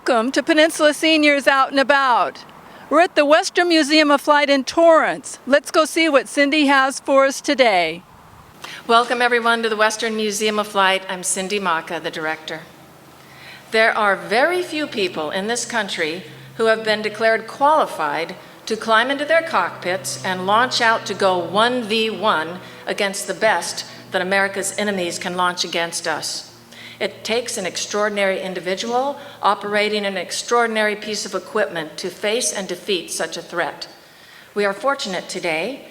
Welcome to Peninsula Seniors Out and About. We're at the Western Museum of Flight in Torrance. Let's go see what Cindy has for us today. Welcome everyone to the Western Museum of Flight. I'm Cindy Maka, the director. There are very few people in this country who have been declared qualified to climb into their cockpits and launch out to go 1v1 against the best that America's enemies can launch against us. It takes an extraordinary individual operating an extraordinary piece of equipment to face and defeat such a threat. We are fortunate today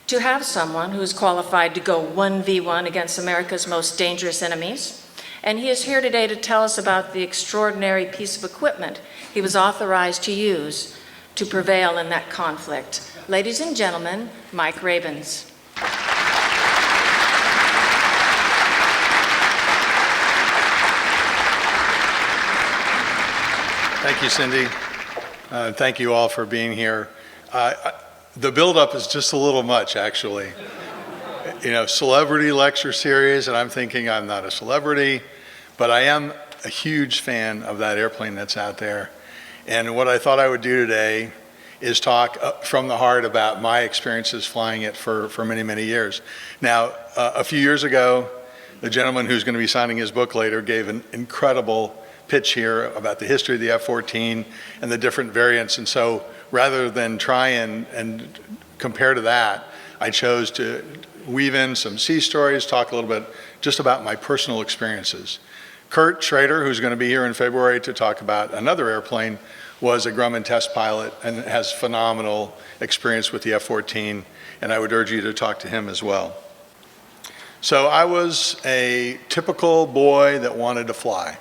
to have someone who is qualified to go 1v1 against America's most dangerous enemies, and he is here today to tell us about the extraordinary piece of equipment he was authorized to use to prevail in that conflict. Ladies and gentlemen, Mike Rabens. Thank you, Cindy. Thank you all for being here. The buildup is just a little much, actually. You know, celebrity lecture series, and I'm thinking I'm not a celebrity, but I am a huge fan of that airplane that's out there. And what I thought I would do today is talk from the heart about my experiences flying it for many, many years. Now, a few years ago, the gentleman who's going to be signing his book later gave an incredible pitch here about the history of the F-14 and the different variants. And so rather than try and compare to that, I chose to weave in some sea stories, talk a little bit just about my personal experiences. Kurt Schrader, who's going to be here in February to talk about another airplane, was a Grumman test pilot and has phenomenal experience with the F-14, and I would urge you to talk to him as well. So I was a typical boy that wanted to fly.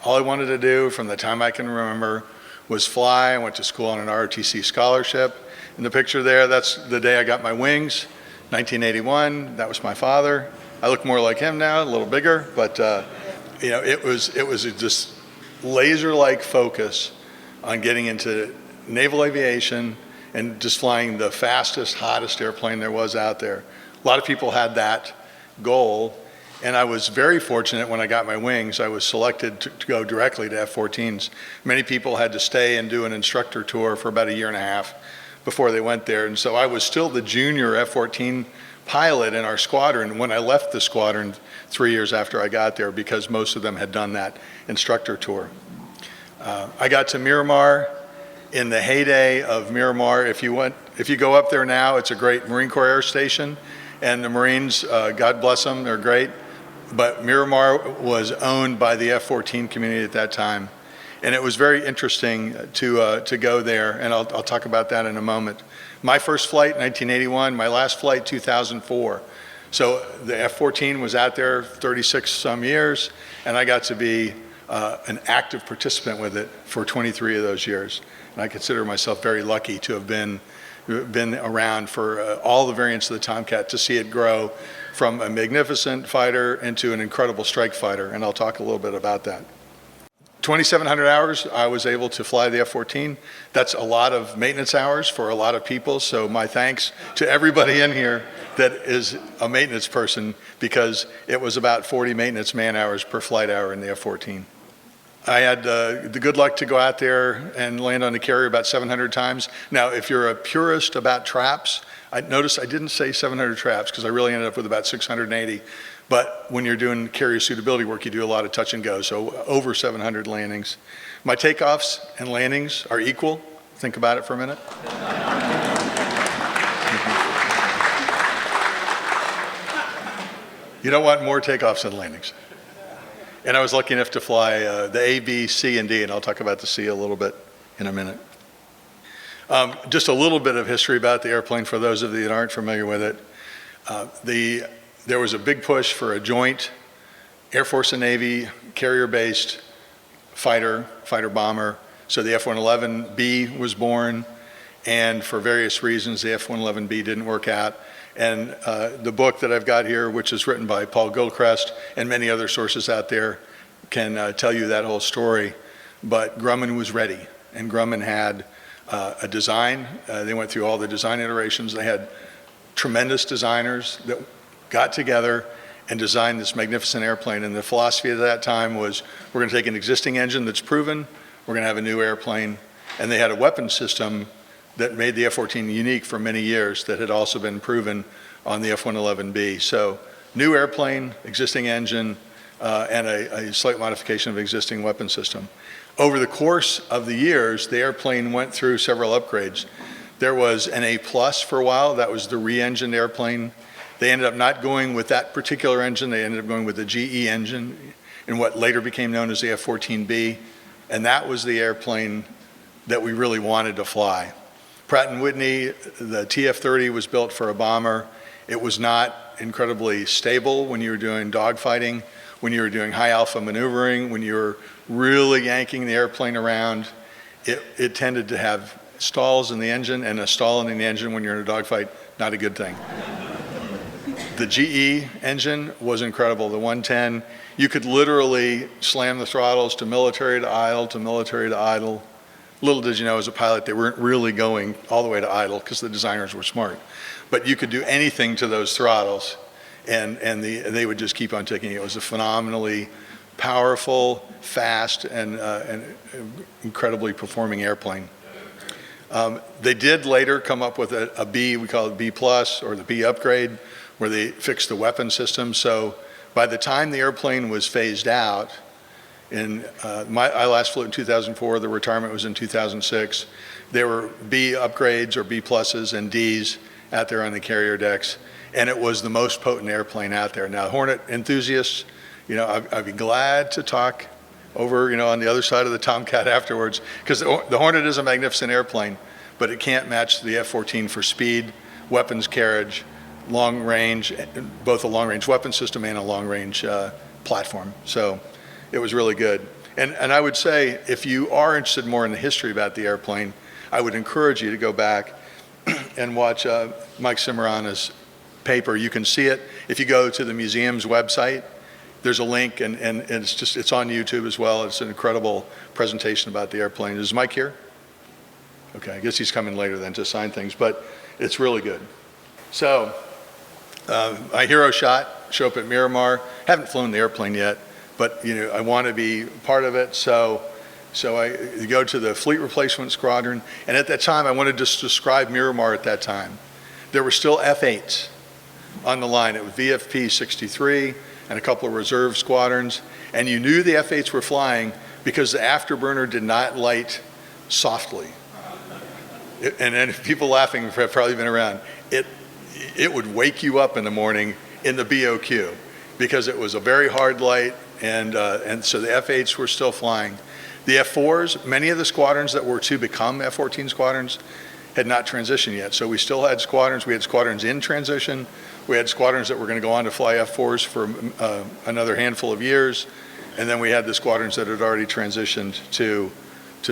All I wanted to do from the time I can remember was fly. I went to school on an ROTC scholarship. In the picture there, that's the day I got my wings, 1981. That was my father. I look more like him now, a little bigger, but you know, it was just laser-like focus on getting into naval aviation and just flying the fastest, hottest airplane there was out there. A lot of people had that goal. And I was very fortunate when I got my wings. I was selected to go directly to F-14s. Many people had to stay and do an instructor tour for about a year and a half before they went there. And so I was still the junior F-14 pilot in our squadron when I left the squadron 3 years after I got there, because most of them had done that instructor tour. I got to Miramar in the heyday of Miramar. If you go up there now, it's a great Marine Corps Air Station. And the Marines, God bless them, they're great. But Miramar was owned by the F-14 community at that time. And it was very interesting to go there, and I'll talk about that in a moment. My first flight, 1981, my last flight, 2004. So the F-14 was out there 36 some years, and I got to be an active participant with it for 23 of those years. And I consider myself very lucky to have been around for all the variants of the Tomcat, to see it grow from a magnificent fighter into an incredible strike fighter, and I'll talk a little bit about that. 2,700 hours I was able to fly the F-14. That's a lot of maintenance hours for a lot of people, so my thanks to everybody in here that is a maintenance person, because it was about 40 maintenance man hours per flight hour in the F-14. I had the good luck to go out there and land on a carrier about 700 times. Now, if you're a purist about traps, I noticed I didn't say 700 traps, because I really ended up with about 680. But when you're doing carrier suitability work, you do a lot of touch and go, so over 700 landings. My takeoffs and landings are equal. Think about it for a minute. You don't want more takeoffs than landings. And I was lucky enough to fly the A, B, C, and D, and I'll talk about the C a little bit in a minute. Just a little bit of history about the airplane for those of you that aren't familiar with it. There was a big push for a joint Air Force and Navy carrier-based fighter bomber. So the F-111B was born, and for various reasons, the F-111B didn't work out. And the book that I've got here, which is written by Paul Gilchrist and many other sources out there, can tell you that whole story. But Grumman was ready, and Grumman had a design. They went through all the design iterations. They had tremendous designers that got together and designed this magnificent airplane. And the philosophy at that time was, we're going to take an existing engine that's proven, were going to have a new airplane, and they had a weapon system that made the F-14 unique for many years that had also been proven on the F-111B. So new airplane, existing engine, and a slight modification of existing weapon system. Over the course of the years, the airplane went through several upgrades. There was an A+ for a while. That was the re-engined airplane. They ended up not going with that particular engine. They ended up going with the GE engine in what later became known as the F-14B. And that was the airplane that we really wanted to fly. Pratt & Whitney, the TF-30 was built for a bomber. It was not incredibly stable when you were doing dogfighting, when you were doing high alpha maneuvering, when you were really yanking the airplane around. It tended to have stalls in the engine, and a stall in the engine when you're in a dogfight, not a good thing. The GE engine was incredible. The 110, you could literally slam the throttles to military to idle, to military to idle. Little did you know, as a pilot, they weren't really going all the way to idle because the designers were smart. But you could do anything to those throttles, and they would just keep on ticking. It was a phenomenally powerful, fast, and incredibly performing airplane. They did later come up with a B, we call it B+, or the B upgrade, where they fixed the weapon system. So by the time the airplane was phased out, I last flew in 2004, the retirement was in 2006. There were B upgrades or B pluses and Ds out there on the carrier decks, and it was the most potent airplane out there. Now, Hornet enthusiasts, I'd be glad to talk over, on the other side of the Tomcat afterwards, because the Hornet is a magnificent airplane, but it can't match the F-14 for speed, weapons carriage, long range, both a long range weapon system and a long range platform. So it was really good. And I would say, if you are interested more in the history about the airplane, I would encourage you to go back and watch Mike Cimarana's paper. You can see it if you go to the museum's website. There's a link, and it's on YouTube as well. It's an incredible presentation about the airplane. Is Mike here? Okay, I guess he's coming later then to sign things, but it's really good. So, my hero shot, show up at Miramar. Haven't flown the airplane yet, but I want to be part of it. So I go to the Fleet Replacement Squadron, and at that time, I wanted to describe Miramar at that time. There were still F-8s on the line. It was VFP 63 and a couple of reserve squadrons, and you knew the F-8s were flying because the afterburner did not light softly. And people laughing have probably been around. It would wake you up in the morning in the BOQ because it was a very hard light, and so the F-8s were still flying. The F-4s, many of the squadrons that were to become F-14 squadrons had not transitioned yet. So we still had squadrons. We had squadrons in transition. We had squadrons that were going to go on to fly F-4s for another handful of years. And then we had the squadrons that had already transitioned to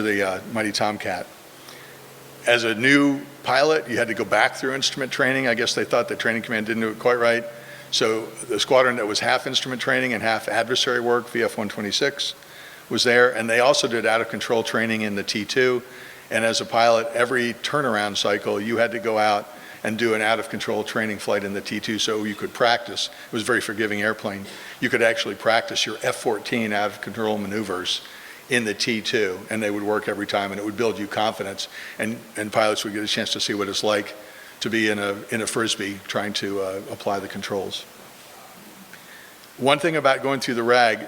the mighty Tomcat. As a new pilot, you had to go back through instrument training. I guess they thought the training command didn't do it quite right. So the squadron that was half instrument training and half adversary work, VF-126, was there. And they also did out-of-control training in the T2. And as a pilot, every turnaround cycle, you had to go out and do an out-of-control training flight in the T2 so you could practice. It was a very forgiving airplane. You could actually practice your F-14 out-of-control maneuvers in the T2, and they would work every time, and it would build you confidence, and pilots would get a chance to see what it's like to be in a Frisbee trying to apply the controls. One thing about going through the RAG,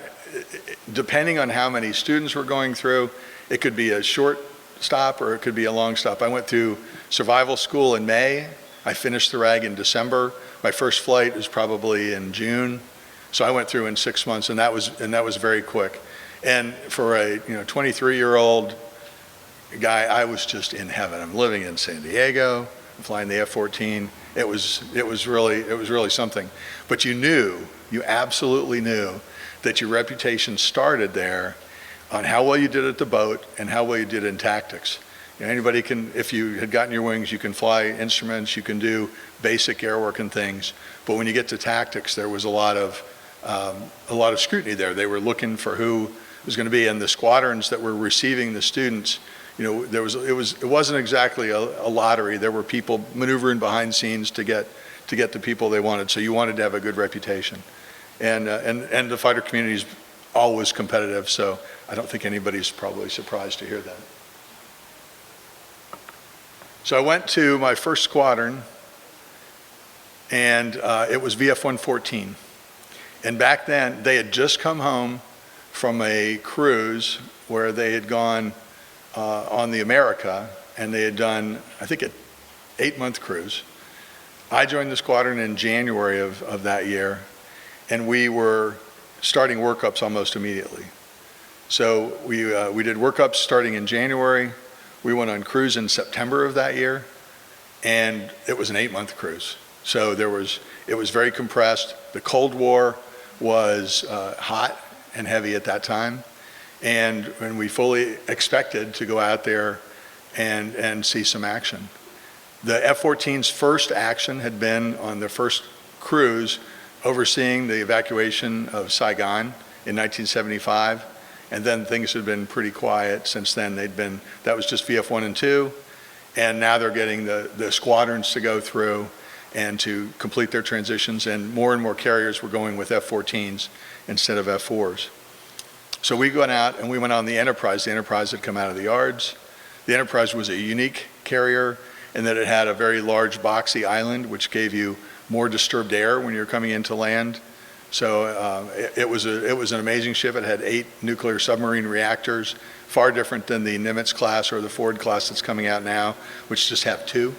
depending on how many students were going through, it could be a short stop or it could be a long stop. I went through survival school in May. I finished the RAG in December. My first flight was probably in June. So I went through in 6 months, and that was very quick. And for a 23-year-old guy, I was just in heaven. I'm living in San Diego. I'm flying the F-14. It was really something. But you absolutely knew that your reputation started there on how well you did at the boat and how well you did in tactics. Anybody can, if you had gotten your wings, you can fly instruments, you can do basic airwork and things. But when you get to tactics, there was a lot of scrutiny there. They were looking for who was going to be, and the squadrons that were receiving the students, it wasn't exactly a lottery. There were people maneuvering behind scenes to get the people they wanted. So you wanted to have a good reputation, and the fighter community's always competitive, so I don't think anybody's probably surprised to hear that. So I went to my first squadron, and it was VF-114. And back then, they had just come home from a cruise where they had gone on the America, and they had done, I think, an 8-month cruise. I joined the squadron in January of that year, and we were starting workups almost immediately. So we did workups starting in January. We went on cruise in September of that year, and it was an 8-month cruise. So it was very compressed. The Cold War was hot and heavy at that time, and we fully expected to go out there and see some action. The F-14's first action had been on their first cruise overseeing the evacuation of Saigon in 1975, and then things had been pretty quiet since then. That was just VF-1 and 2, and now they're getting the squadrons to go through and to complete their transitions, and more carriers were going with F-14s instead of F-4s. So we went out and we went on the Enterprise. The Enterprise had come out of the yards. The Enterprise was a unique carrier in that it had a very large boxy island, which gave you more disturbed air when you're coming into land. So it was an amazing ship. It had 8 nuclear submarine reactors, far different than the Nimitz class or the Ford class that's coming out now, which just have 2.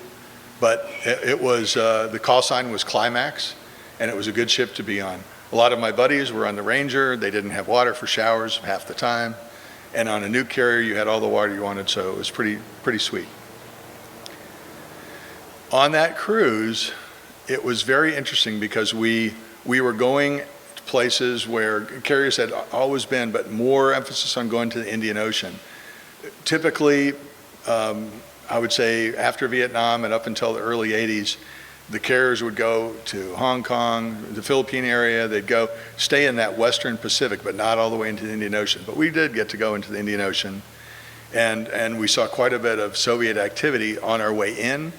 But it was, the call sign was Climax, and it was a good ship to be on. A lot of my buddies were on the Ranger. They didn't have water for showers half the time. And on a nuke carrier, you had all the water you wanted, so it was pretty sweet. On that cruise, it was very interesting because we were going to places where carriers had always been, but more emphasis on going to the Indian Ocean. Typically, I would say after Vietnam and up until the early 80s, the carriers would go to Hong Kong, the Philippine area. They'd go stay in that Western Pacific, but not all the way into the Indian Ocean. But we did get to go into the Indian Ocean, and we saw quite a bit of Soviet activity on our way in,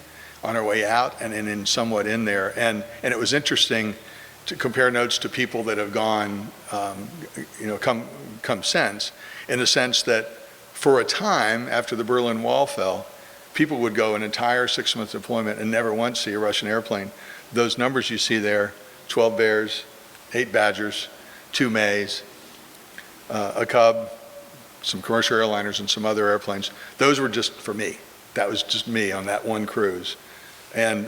on our way out, and in somewhat in there. And it was interesting to compare notes to people that have gone, come since, in the sense that for a time after the Berlin Wall fell, people would go an entire 6-month deployment and never once see a Russian airplane. Those numbers you see there, 12 Bears, 8 Badgers, 2 Mays, a Cub, some commercial airliners, and some other airplanes, those were just for me. That was just me on that one cruise. And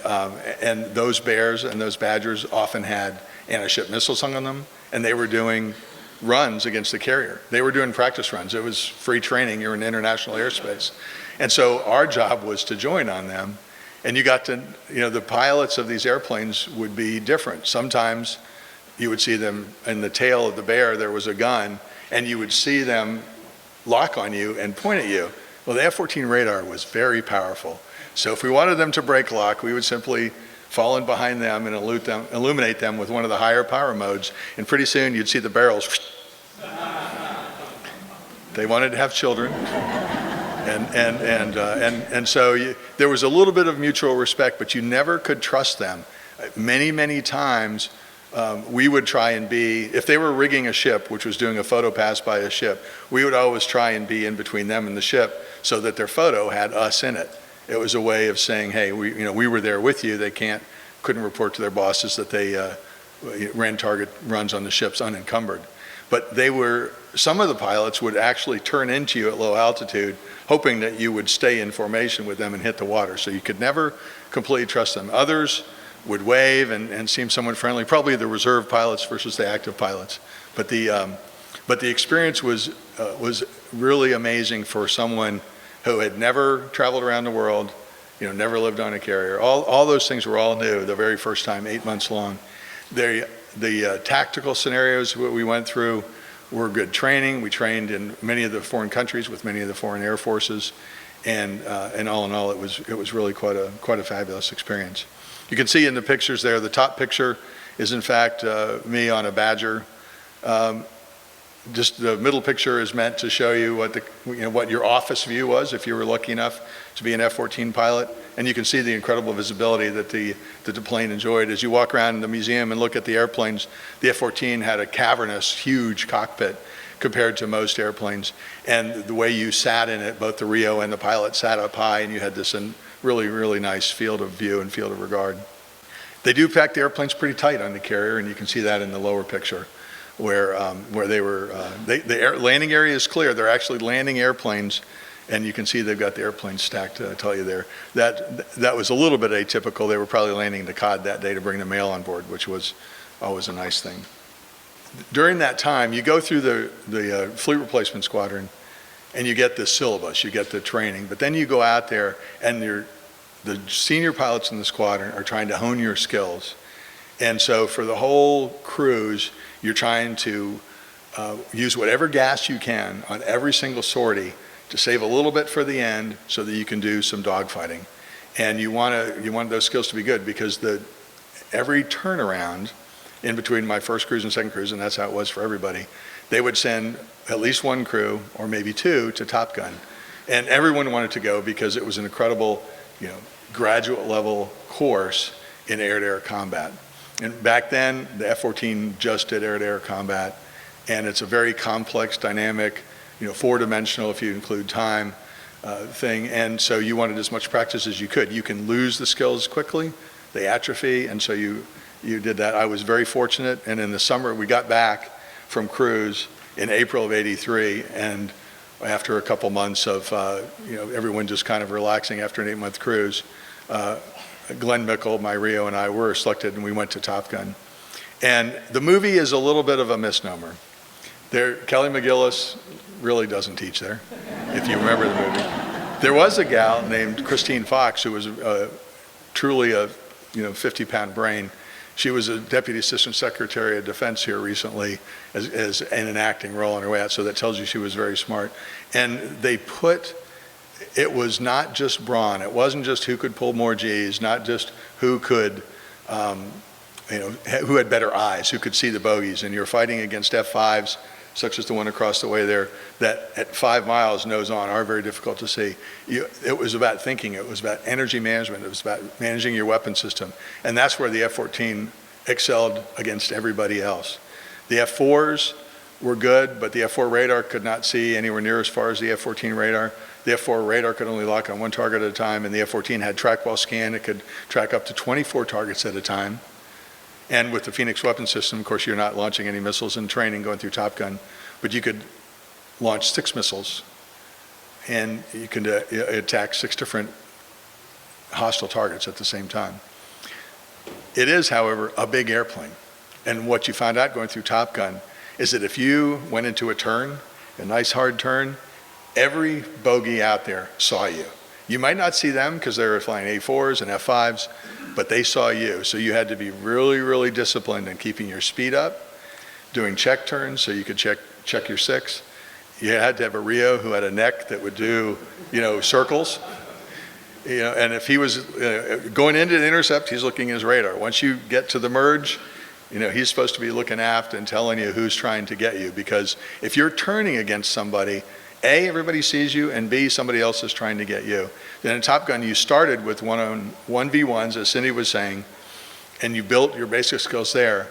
those Bears and those Badgers often had anti-ship missiles hung on them, and they were doing runs against the carrier. They were doing practice runs. It was free training. You're in international airspace. And so our job was to join on them. And you got to, the pilots of these airplanes would be different. Sometimes you would see them in the tail of the Bear, there was a gun, and you would see them lock on you and point at you. Well, the F-14 radar was very powerful. So if we wanted them to break lock, we would simply fall in behind them and illuminate them with one of the higher power modes, and pretty soon you'd see the barrels. They wanted to have children, and so there was a little bit of mutual respect, but you never could trust them. Many times we would try and be, if they were rigging a ship, which was doing a photo pass by a ship, we would always try and be in between them and the ship so that their photo had us in it. It was a way of saying, hey, we were there with you. They couldn't report to their bosses that they ran target runs on the ships unencumbered. But some of the pilots would actually turn into you at low altitude, hoping that you would stay in formation with them and hit the water. So you could never completely trust them. Others would wave and seem somewhat friendly, probably the reserve pilots versus the active pilots. But the experience was really amazing for someone who had never traveled around the world, never lived on a carrier. All those things were all new the very first time, 8 months long. The tactical scenarios we went through were good training. We trained in many of the foreign countries with many of the foreign air forces, and all in all, it was really quite a fabulous experience. You can see in the pictures there, the top picture is in fact me on a Badger. just the middle picture is meant to show you what your office view was if you were lucky enough to be an F-14 pilot. And you can see the incredible visibility that the plane enjoyed. As you walk around the museum and look at the airplanes, the F-14 had a cavernous, huge cockpit compared to most airplanes. And the way you sat in it, both the Rio and the pilot sat up high, and you had this really, really nice field of view and field of regard. They do pack the airplanes pretty tight on the carrier, and you can see that in the lower picture, where they were, the landing area is clear. They're actually landing airplanes, and you can see they've got the airplanes stacked, I tell you there. That was a little bit atypical. They were probably landing the COD that day to bring the mail on board, which was always a nice thing. During that time, you go through the Fleet Replacement Squadron, and you get the syllabus, you get the training, but then you go out there, and the senior pilots in the squadron are trying to hone your skills. And so for the whole cruise, you're trying to use whatever gas you can on every single sortie to save a little bit for the end so that you can do some dogfighting. And you want those skills to be good, because every turnaround in between my first cruise and second cruise, and that's how it was for everybody, they would send at least one crew, or maybe two, to Top Gun. And everyone wanted to go because it was an incredible, graduate level course in air-to-air combat. And back then, the F-14 just did air-to-air combat, and it's a very complex, dynamic, four-dimensional, if you include time, thing. And so you wanted as much practice as you could. You can lose the skills quickly, they atrophy, and so you did that. I was very fortunate, and in the summer, we got back from cruise in April of '83, and after a couple months of everyone just kind of relaxing after an 8-month cruise, Glenn Mickle, my Rio, and I were selected, and we went to Top Gun. And the movie is a little bit of a misnomer. Kelly McGillis really doesn't teach there, if you remember the movie. There was a gal named Christine Fox who was truly a 50-pound brain. She was a Deputy Assistant Secretary of Defense here recently as in an acting role on her way out, so that tells you she was very smart. And it was not just brawn. It wasn't just who could pull more G's, not just who could, who had better eyes, who could see the bogeys. And you're fighting against F-5s, such as the one across the way there, that at 5 miles nose on are very difficult to see. It was about thinking. It was about energy management. It was about managing your weapon system. And that's where the F-14 excelled against everybody else. The F-4s were good, but the F-4 radar could not see anywhere near as far as the F-14 radar. The F-4 radar could only lock on one target at a time, and the F-14 had track while scan. It could track up to 24 targets at a time. And with the Phoenix weapon system, of course, you're not launching any missiles in training going through Top Gun, but you could launch 6 missiles, and you can attack 6 different hostile targets at the same time. It is, however, a big airplane. And what you found out going through Top Gun is that if you went into a turn, a nice hard turn, every bogey out there saw you. You might not see them because they were flying A4s and F5s, but they saw you. So you had to be really, really disciplined in keeping your speed up, doing check turns so you could check your 6. You had to have a Rio who had a neck that would do, circles. And if he was going into the intercept, he's looking at his radar. Once you get to the merge, he's supposed to be looking aft and telling you who's trying to get you, because if you're turning against somebody, A, everybody sees you, and B, somebody else is trying to get you. Then in Top Gun, you started with 1v1s, as Cindy was saying, and you built your basic skills there.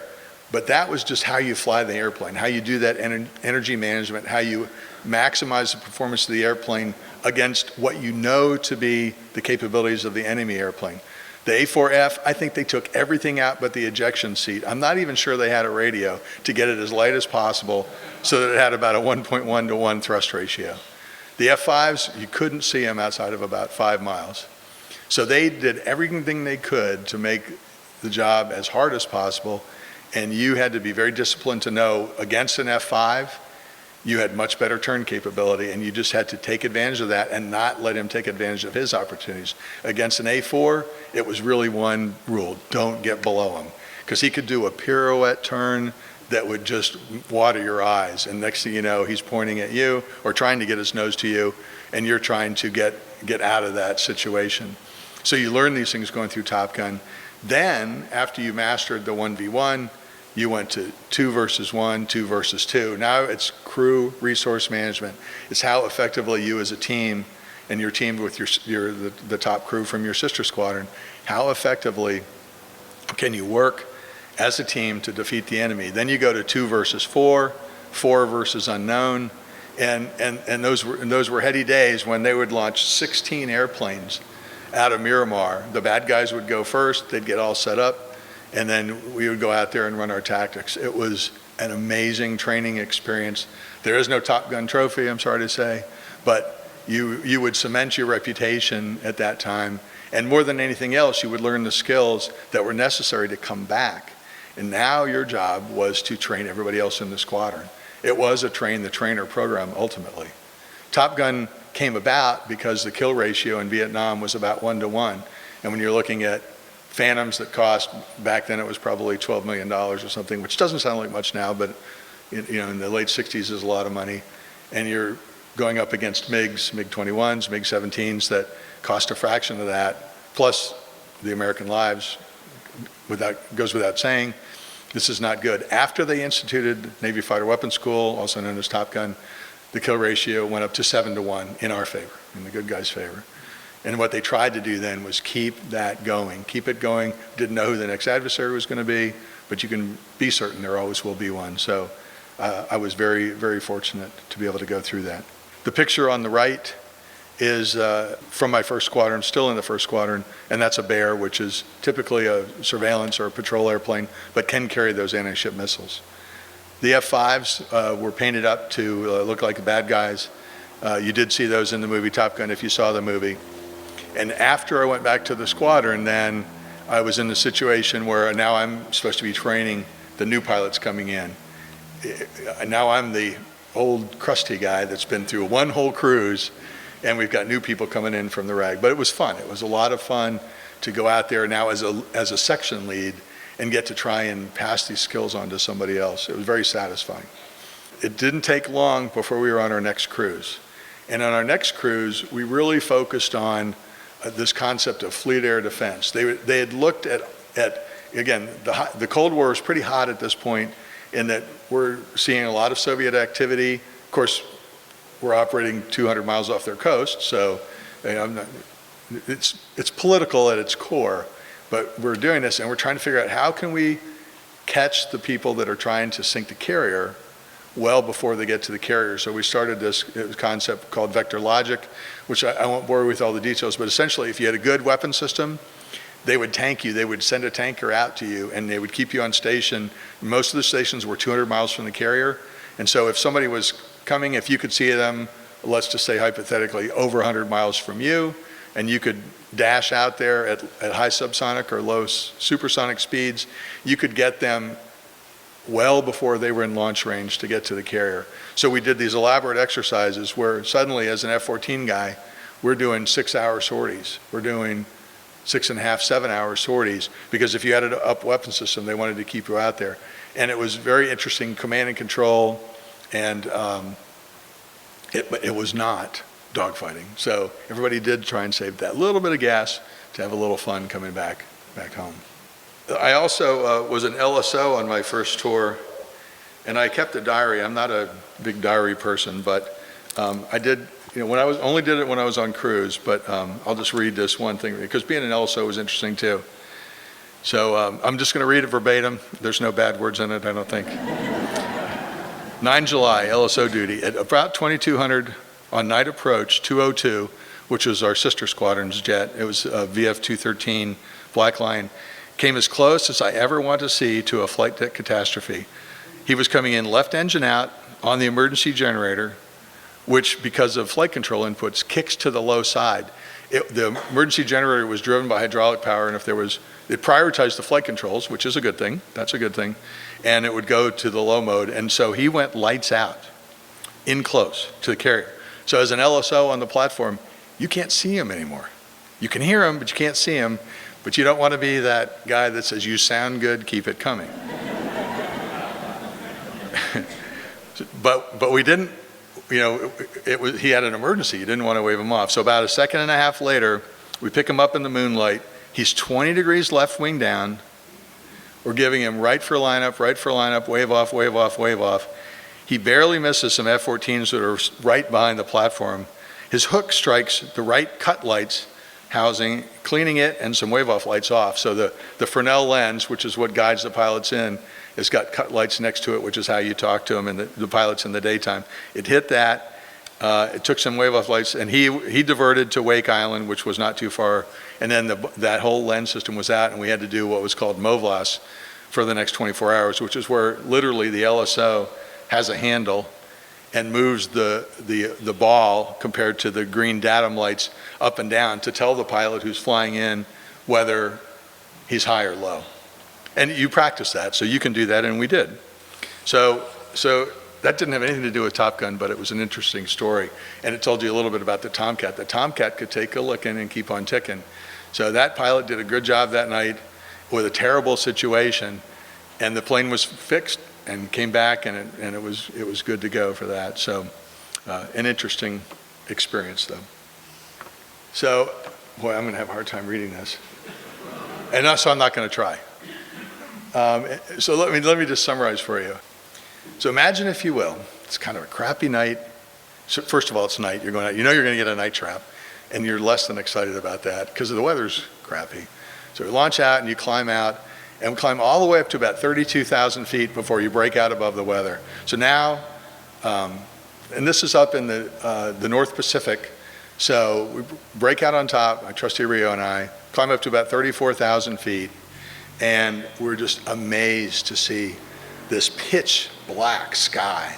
But that was just how you fly the airplane, how you do that energy management, how you maximize the performance of the airplane against what you know to be the capabilities of the enemy airplane. The A4F, I think they took everything out but the ejection seat. I'm not even sure they had a radio to get it as light as possible so that it had about a 1.1 to 1 thrust ratio. The F5s, you couldn't see them outside of about 5 miles. So they did everything they could to make the job as hard as possible, and you had to be very disciplined to know against an F5, you had much better turn capability, and you just had to take advantage of that and not let him take advantage of his opportunities. Against an A4, it was really one rule: don't get below him, because he could do a pirouette turn that would just water your eyes, and next thing you know, he's pointing at you or trying to get his nose to you, and you're trying to get out of that situation. So you learn these things going through Top Gun. Then, after you mastered the 1v1, You went to 2 versus 1, 2 versus 2. Now it's crew resource management. It's how effectively you as a team, and your team with the top crew from your sister squadron, how effectively can you work as a team to defeat the enemy? Then you go to 2 versus 4, 4 versus unknown, and those were heady days when they would launch 16 airplanes out of Miramar. The bad guys would go first, they'd get all set up, and then we would go out there and run our tactics. It was an amazing training experience. There is no Top Gun trophy, I'm sorry to say, but you would cement your reputation at that time, and more than anything else, you would learn the skills that were necessary to come back. And now your job was to train everybody else in the squadron. It was a train-the-trainer program, ultimately. Top Gun came about because the kill ratio in Vietnam was about 1-to-1. And when you're looking at Phantoms that cost, back then it was probably $12 million or something, which doesn't sound like much now, but in the late 60s is a lot of money. And you're going up against MiGs, MiG-21s, MiG-17s that cost a fraction of that, plus the American lives, goes without saying. This is not good. After they instituted Navy Fighter Weapons School, also known as Top Gun, the kill ratio went up to 7-to-1 in our favor, in the good guys' favor. And what they tried to do then was keep that going, keep it going. Didn't know who the next adversary was going to be, but you can be certain there always will be one. So I was very, very fortunate to be able to go through that. The picture on the right is from my first squadron, still in the first squadron, and that's a Bear, which is typically a surveillance or a patrol airplane, but can carry those anti-ship missiles. The F-5s were painted up to look like the bad guys. You did see those in the movie Top Gun if you saw the movie. And after I went back to the squadron, then I was in the situation where now I'm supposed to be training the new pilots coming in. Now I'm the old crusty guy that's been through one whole cruise, and we've got new people coming in from the RAG. But it was fun. It was a lot of fun to go out there now as a section lead and get to try and pass these skills on to somebody else. It was very satisfying. It didn't take long before we were on our next cruise. And on our next cruise, we really focused on this concept of fleet air defense. They had looked at again, the Cold War was pretty hot at this point in that we're seeing a lot of Soviet activity. Of course, we're operating 200 miles off their coast, so it's political at its core, but we're doing this and we're trying to figure out how can we catch the people that are trying to sink the carrier well before they get to the carrier. So we started this concept called vector logic, which I won't bore you with all the details, but essentially if you had a good weapon system, they would tank you, they would send a tanker out to you, and they would keep you on station. Most of the stations were 200 miles from the carrier, and so if somebody was coming, if you could see them, let's just say hypothetically, over 100 miles from you, and you could dash out there at high subsonic or low supersonic speeds, you could get them well before they were in launch range to get to the carrier. So we did these elaborate exercises where suddenly as an F-14 guy, we're doing 6-hour sorties. We're doing 6.5, 7-hour sorties, because if you had an up weapon system, they wanted to keep you out there. And it was very interesting, command and control, and it was not dogfighting. So everybody did try and save that little bit of gas to have a little fun coming back home. I also was an LSO on my first tour, and I kept a diary. I'm not a big diary person, but I did, only did it when I was on cruise, but I'll just read this one thing, because being an LSO was interesting too. So I'm just going to read it verbatim. There's no bad words in it, I don't think. 9 July, LSO duty. At about 2200 on night approach, 202, which was our sister squadron's jet. It was VF-213 Black Line. Came as close as I ever want to see to a flight deck catastrophe. He was coming in left engine out on the emergency generator, which because of flight control inputs kicks to the low side. The emergency generator was driven by hydraulic power, and if there was, it prioritized the flight controls, which is a good thing, that's a good thing, and it would go to the low mode. And so he went lights out, in close to the carrier. So as an LSO on the platform, you can't see him anymore. You can hear him, but you can't see him. But you don't want to be that guy that says, you sound good, keep it coming. but we didn't, he had an emergency. You didn't want to wave him off. So about a second and a half later, we pick him up in the moonlight. He's 20 degrees left wing down, We're giving him right for lineup, wave off, wave off, wave off. He barely misses some F-14s that are right behind the platform. His hook strikes the right cut lights housing, cleaning it and some wave off lights off. So the Fresnel lens, which is what guides the pilots in, has got cut lights next to it, which is how you talk to them and the pilots in the daytime. It hit that. It took some wave off lights, and he diverted to Wake Island, which was not too far. And then that whole lens system was out, and we had to do what was called MOVLAS for the next 24 hours, which is where literally the LSO has a handle and moves the ball compared to the green datum lights up and down to tell the pilot who's flying in whether he's high or low. And you practice that, so you can do that, and we did. So that didn't have anything to do with Top Gun, but it was an interesting story. And it told you a little bit about the Tomcat. The Tomcat could take a licking and keep on ticking. So that pilot did a good job that night with a terrible situation, and the plane was fixed and came back, and it was good to go for that. So an interesting experience, though. So, boy, I'm going to have a hard time reading this. And so I'm not going to try. So let me just summarize for you. So imagine, if you will, it's kind of a crappy night. So first of all, it's night. You're going out. You know you're going to get a night trap, and you're less than excited about that because the weather's crappy. So you launch out and you climb out, and we climb all the way up to about 32,000 feet before you break out above the weather. So now, and this is up in the North Pacific. So we break out on top, my trusty Rio and I, climb up to about 34,000 feet, and we're just amazed to see this pitch black sky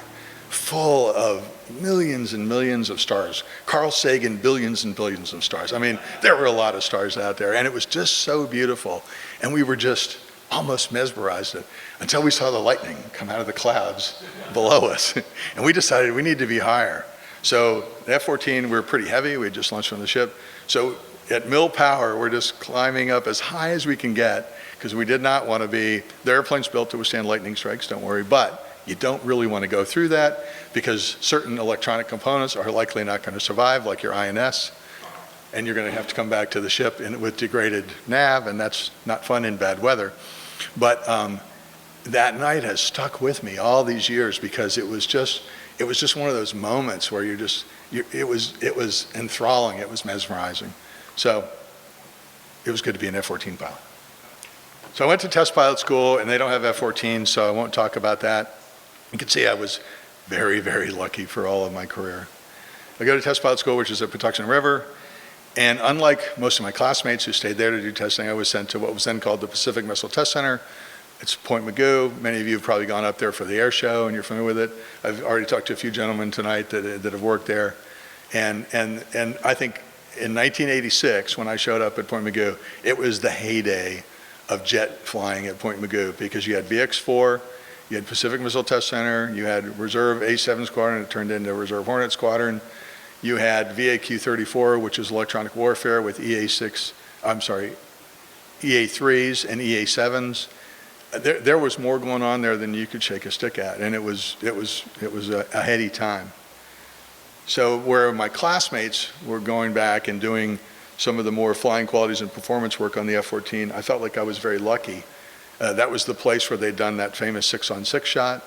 full of millions and millions of stars. Carl Sagan, billions and billions of stars. I mean, there were a lot of stars out there, and it was just so beautiful. And we were just almost mesmerized until we saw the lightning come out of the clouds below us. And we decided we need to be higher. So the F-14, we were pretty heavy. We had just launched from the ship. So at mill power, we're just climbing up as high as we can get because we did not want to be, the airplane's built to withstand lightning strikes, don't worry, but you don't really want to go through that because certain electronic components are likely not going to survive, like your INS, and you're going to have to come back to the ship with degraded nav, and that's not fun in bad weather. But that night has stuck with me all these years because it was just one of those moments where it was enthralling, it was mesmerizing. So it was good to be an F-14 pilot. So I went to test pilot school, and they don't have F-14, so I won't talk about that. You can see I was very, very lucky for all of my career. I go to test pilot school, which is at Patuxent River, and unlike most of my classmates who stayed there to do testing, I was sent to what was then called the Pacific Missile Test Center. It's Point Mugu. Many of you have probably gone up there for the air show, and you're familiar with it. I've already talked to a few gentlemen tonight that have worked there. And I think in 1986, when I showed up at Point Mugu, it was the heyday of jet flying at Point Mugu because you had VX-4, you had Pacific Missile Test Center, you had Reserve A-7 Squadron, it turned into Reserve Hornet Squadron, you had VAQ-34, which is electronic warfare with EA3s and EA7s. There was more going on there than you could shake a stick at, and it was a heady time. So where my classmates were going back and doing some of the more flying qualities and performance work on the F-14, I felt like I was very lucky. That was the place where they'd done that famous 6-on-6 shot,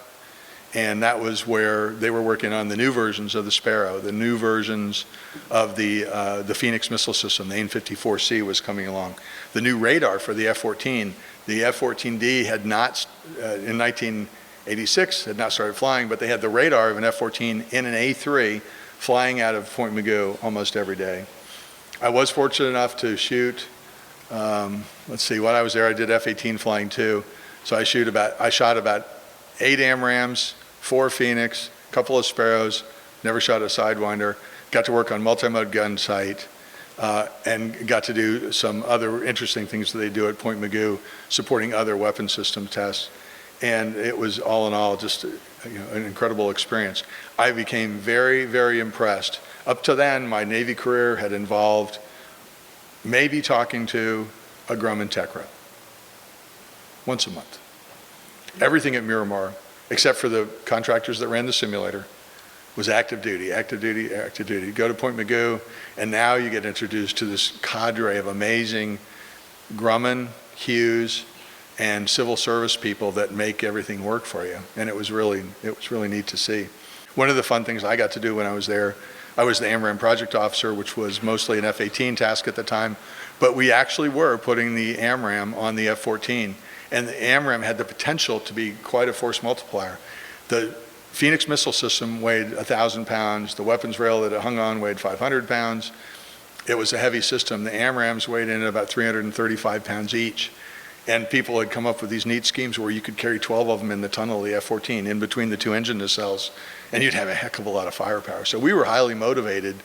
and that was where they were working on the new versions of the Sparrow, the new versions of the Phoenix missile system. The AIM-54C was coming along. The new radar for the F-14, the F-14D had not, in 1986, had not started flying, but they had the radar of an F-14 in an A3 flying out of Point Mugu almost every day. I was fortunate enough to shoot, let's see, while I was there, I did F-18 flying too. So I shot about 8 AMRAAMs, 4 Phoenix, a couple of Sparrows, never shot a Sidewinder, got to work on multi-mode gun sight, and got to do some other interesting things that they do at Point Mugu, supporting other weapon system tests. And it was all in all just an incredible experience. I became very, very impressed. Up to then, my Navy career had involved maybe talking to a Grumman tech rep once a month. Everything at Miramar, except for the contractors that ran the simulator, was active duty, active duty, active duty. Go to Point Mugu, and now you get introduced to this cadre of amazing Grumman, Hughes, and civil service people that make everything work for you. And it was really neat to see. One of the fun things I got to do when I was there, I was the AMRAAM project officer, which was mostly an F-18 task at the time, but we actually were putting the AMRAAM on the F-14. And the AMRAAM had the potential to be quite a force multiplier. The Phoenix missile system weighed 1,000 pounds. The weapons rail that it hung on weighed 500 pounds. It was a heavy system. The AMRAAMs weighed in at about 335 pounds each. And people had come up with these neat schemes where you could carry 12 of them in the tunnel of the F-14 in between the two engine nacelles, and you'd have a heck of a lot of firepower. So we were highly motivated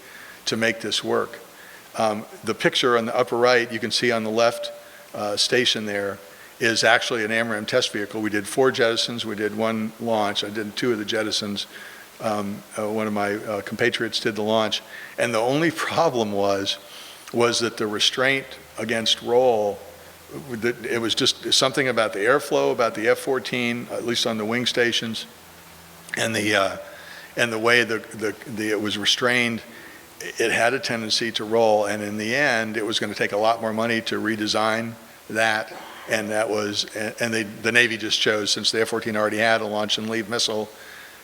to make this work. The picture on the upper right, you can see on the left station there, is actually an AMRAAM test vehicle. We did 4 jettisons. We did 1 launch. I did 2 of the jettisons. One of my compatriots did the launch. And the only problem was that the restraint against roll, it was just something about the airflow, about the F-14, at least on the wing stations, and the way it was restrained. It had a tendency to roll, and in the end, it was going to take a lot more money to redesign that. And the Navy just chose, since the F-14 already had a launch and leave missile,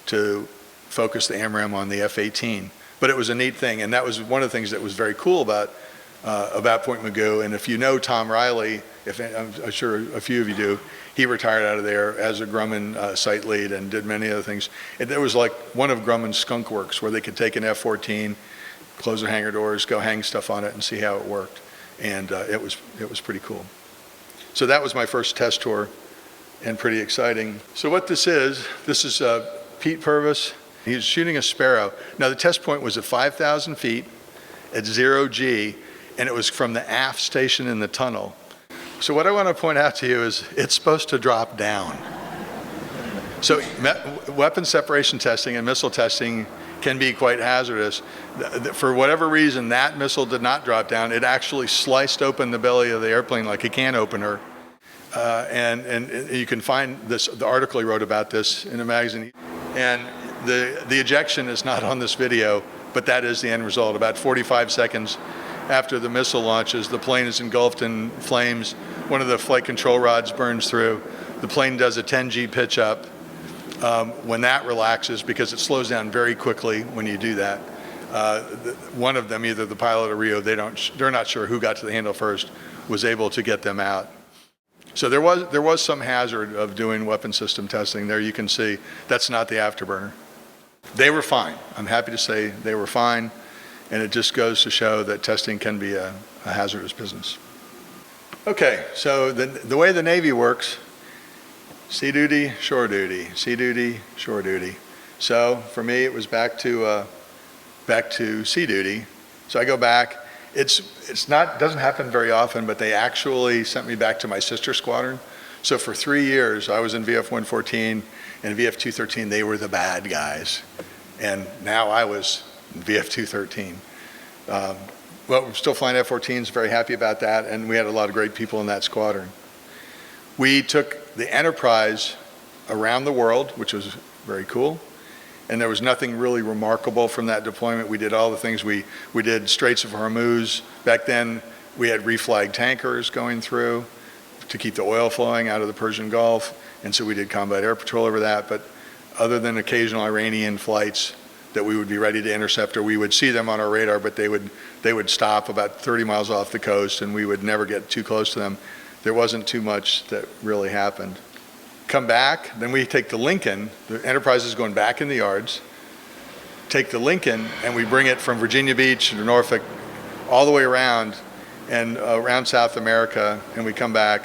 to focus the AMRAAM on the F-18. But it was a neat thing, and that was one of the things that was very cool about Point Mugu. And if you know Tom Riley, I'm sure a few of you do, he retired out of there as a Grumman site lead and did many other things. And there was like one of Grumman's skunk works where they could take an F-14, close their hangar doors, go hang stuff on it and see how it worked. And it was pretty cool. So that was my first test tour, and pretty exciting. So what this is Pete Purvis. He's shooting a Sparrow. Now the test point was at 5,000 feet at 0G, and it was from the aft station in the tunnel. So what I want to point out to you is it's supposed to drop down. So weapon separation testing and missile testing can be quite hazardous. For whatever reason, that missile did not drop down. It actually sliced open the belly of the airplane like a can opener. And you can find the article he wrote about this in a magazine. And the ejection is not on this video, but that is the end result. About 45 seconds after the missile launches, the plane is engulfed in flames. One of the flight control rods burns through. The plane does a 10G pitch up. When that relaxes, because it slows down very quickly when you do that, one of them, either the pilot or Rio, they're not sure who got to the handle first, was able to get them out. So there was some hazard of doing weapon system testing there. You can see that's not the afterburner. They were fine. I'm happy to say they were fine, and it just goes to show that testing can be a hazardous business. Okay, so the way the Navy works, sea duty, shore duty, sea duty, shore duty. So for me, it was back to sea duty. So I go back. Doesn't happen very often, but they actually sent me back to my sister squadron. So for 3 years, I was in VF-114 and VF-213. They were the bad guys, and now I was in VF-213. Well, we're still flying F-14s. Very happy about that, and we had a lot of great people in that squadron. We took the Enterprise around the world, which was very cool. And there was nothing really remarkable from that deployment. We did all the things we did. Straits of Hormuz. Back then, we had reflagged tankers going through to keep the oil flowing out of the Persian Gulf. And so we did combat air patrol over that. But other than occasional Iranian flights that we would be ready to intercept, or we would see them on our radar, but they would stop about 30 miles off the coast, and we would never get too close to them. There wasn't too much that really happened. Come back, then we take the Lincoln, the Enterprise is going back in the yards, take the Lincoln, and we bring it from Virginia Beach to Norfolk all the way around and around South America, and we come back.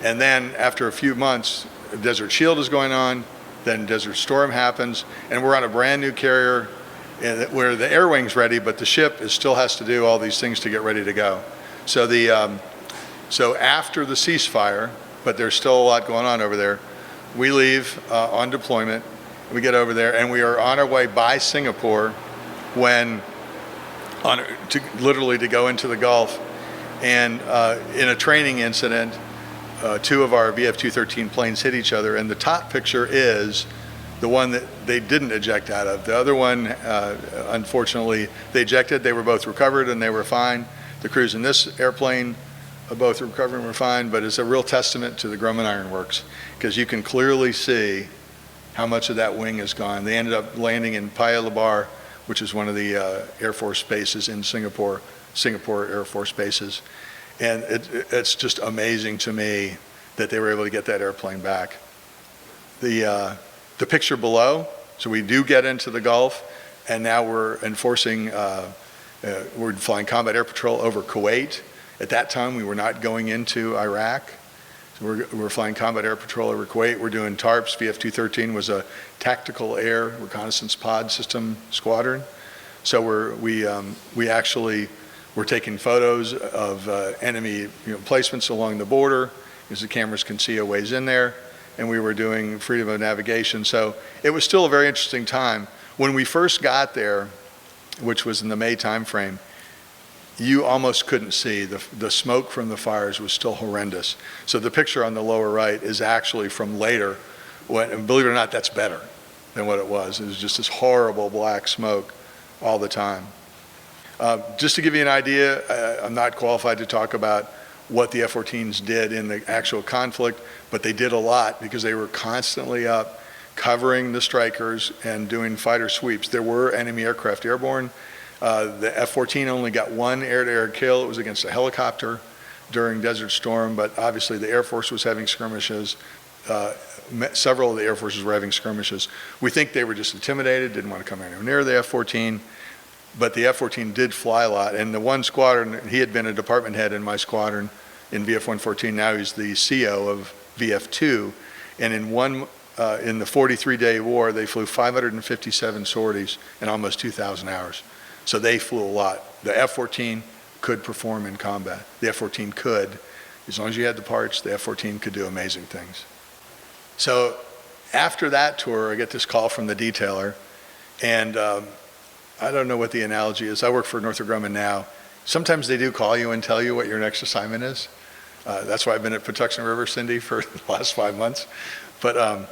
And then after a few months, Desert Shield is going on, then Desert Storm happens, and we're on a brand new carrier where the air wing's ready, but the ship still has to do all these things to get ready to go. So so after the ceasefire, but there's still a lot going on over there, we leave on deployment. We get over there, and we are on our way by Singapore literally to go into the Gulf. And in a training incident, 2 of our VF-213 planes hit each other, and the top picture is the one that they didn't eject out of. The other one, unfortunately, they ejected. They were both recovered, and they were fine. The crews in this airplane both recovered and refined, but it's a real testament to the Grumman Iron Works, because you can clearly see how much of that wing is gone. They ended up landing in Paya Lebar, which is one of the Air Force bases in Singapore Air Force bases. And it's just amazing to me that they were able to get that airplane back. The picture below, so we do get into the Gulf, and now we're enforcing, we're flying combat air patrol over Kuwait. At that time, we were not going into Iraq. So we're flying combat air patrol over Kuwait. We're doing TARPs. VF-213 was a tactical air reconnaissance pod system squadron. So we actually were taking photos of enemy placements along the border, because the cameras can see a ways in there, and we were doing freedom of navigation. So it was still a very interesting time. When we first got there, which was in the May timeframe, you almost couldn't see. The smoke from the fires was still horrendous. So the picture on the lower right is actually from later, and believe it or not, that's better than what it was. It was just this horrible black smoke all the time. Just to give you an idea, I'm not qualified to talk about what the F-14s did in the actual conflict, but they did a lot because they were constantly up covering the strikers and doing fighter sweeps. There were enemy aircraft airborne. The F-14 only got one air-to-air kill. It was against a helicopter during Desert Storm, but obviously the Air Force was having skirmishes. Several of the Air Forces were having skirmishes. We think they were just intimidated, didn't want to come anywhere near the F-14, but the F-14 did fly a lot. And the one squadron, he had been a department head in my squadron in VF-114. Now he's the CO of VF-2. And in the 43-day war, they flew 557 sorties in almost 2,000 hours. So they flew a lot. The F-14 could perform in combat. The F-14 could, as long as you had the parts, the F-14 could do amazing things. So after that tour, I get this call from the detailer, and I don't know what the analogy is. I work for Northrop Grumman now. Sometimes they do call you and tell you what your next assignment is. That's why I've been at Patuxent River, Cindy, for the last 5 months. But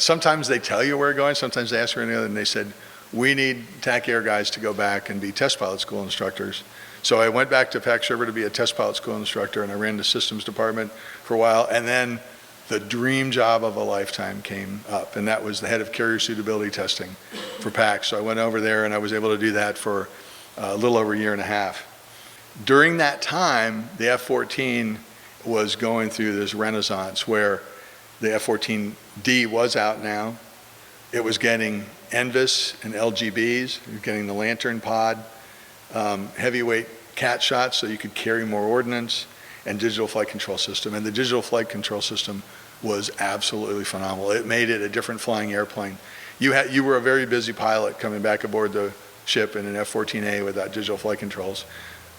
sometimes they tell you where you're going. Sometimes they ask for anything, and they said, we need TAC Air guys to go back and be test pilot school instructors. So I went back to Pax River to be a test pilot school instructor, and I ran the systems department for a while. And then the dream job of a lifetime came up, and that was the head of carrier suitability testing for Pax. So I went over there, and I was able to do that for a little over a year and a half. During that time, the F-14 was going through this renaissance where the F-14D was out now. It was getting NVIS and LGBs, it was getting the Lantern pod, heavyweight cat shots so you could carry more ordnance, and digital flight control system. And the digital flight control system was absolutely phenomenal. It made it a different flying airplane. You were a very busy pilot coming back aboard the ship in an F-14A without digital flight controls.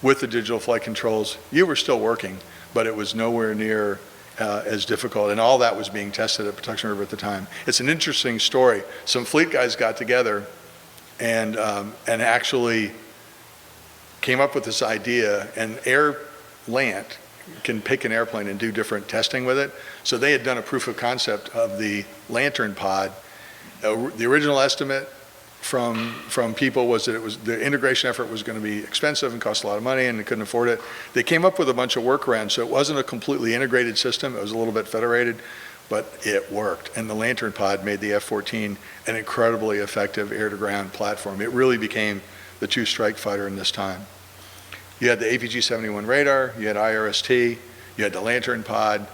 With the digital flight controls, you were still working, but it was nowhere near as difficult, and all that was being tested at Patuxent River at the time. It's an interesting story. Some fleet guys got together and actually came up with this idea, and Lant can pick an airplane and do different testing with it. So they had done a proof of concept of the Lantern pod. The original estimate from people was that the integration effort was going to be expensive and cost a lot of money, and they couldn't afford it. They came up with a bunch of workarounds, so it wasn't a completely integrated system. It was a little bit federated, but it worked. And the Lantern pod made the F-14 an incredibly effective air-to-ground platform. It really became the true strike fighter in this time. You had the APG-71 radar, you had IRST, you had the Lantern pod.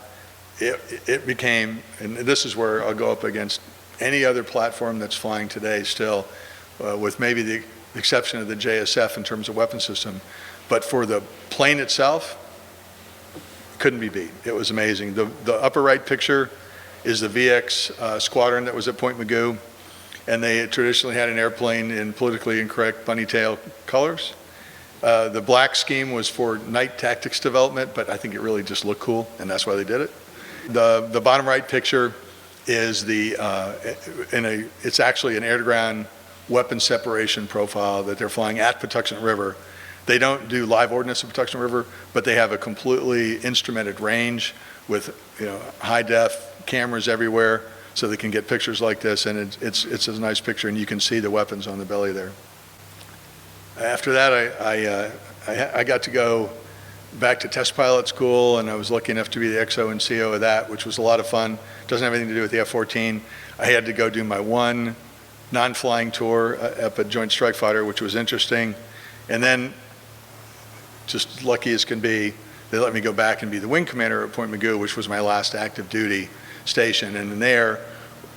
It became, and this is where I'll go up against any other platform that's flying today still, with maybe the exception of the JSF in terms of weapon system. But for the plane itself, couldn't be beat. It was amazing. The upper right picture is the VX squadron that was at Point Mugu, and they traditionally had an airplane in politically incorrect bunny tail colors. The black scheme was for night tactics development, but I think it really just looked cool, and that's why they did it. The bottom right picture is it's actually an air-to-ground weapon separation profile that they're flying at Patuxent River. They don't do live ordnance at Patuxent River, but they have a completely instrumented range with high-def cameras everywhere, so they can get pictures like this, and it's a nice picture, and you can see the weapons on the belly there. After that, I got to go back to test pilot school, and I was lucky enough to be the XO and CO of that, which was a lot of fun. Doesn't have anything to do with the F-14. I had to go do my one non-flying tour up at Joint Strike Fighter, which was interesting. And then, just lucky as can be, they let me go back and be the wing commander at Point Mugu, which was my last active duty station. And in there,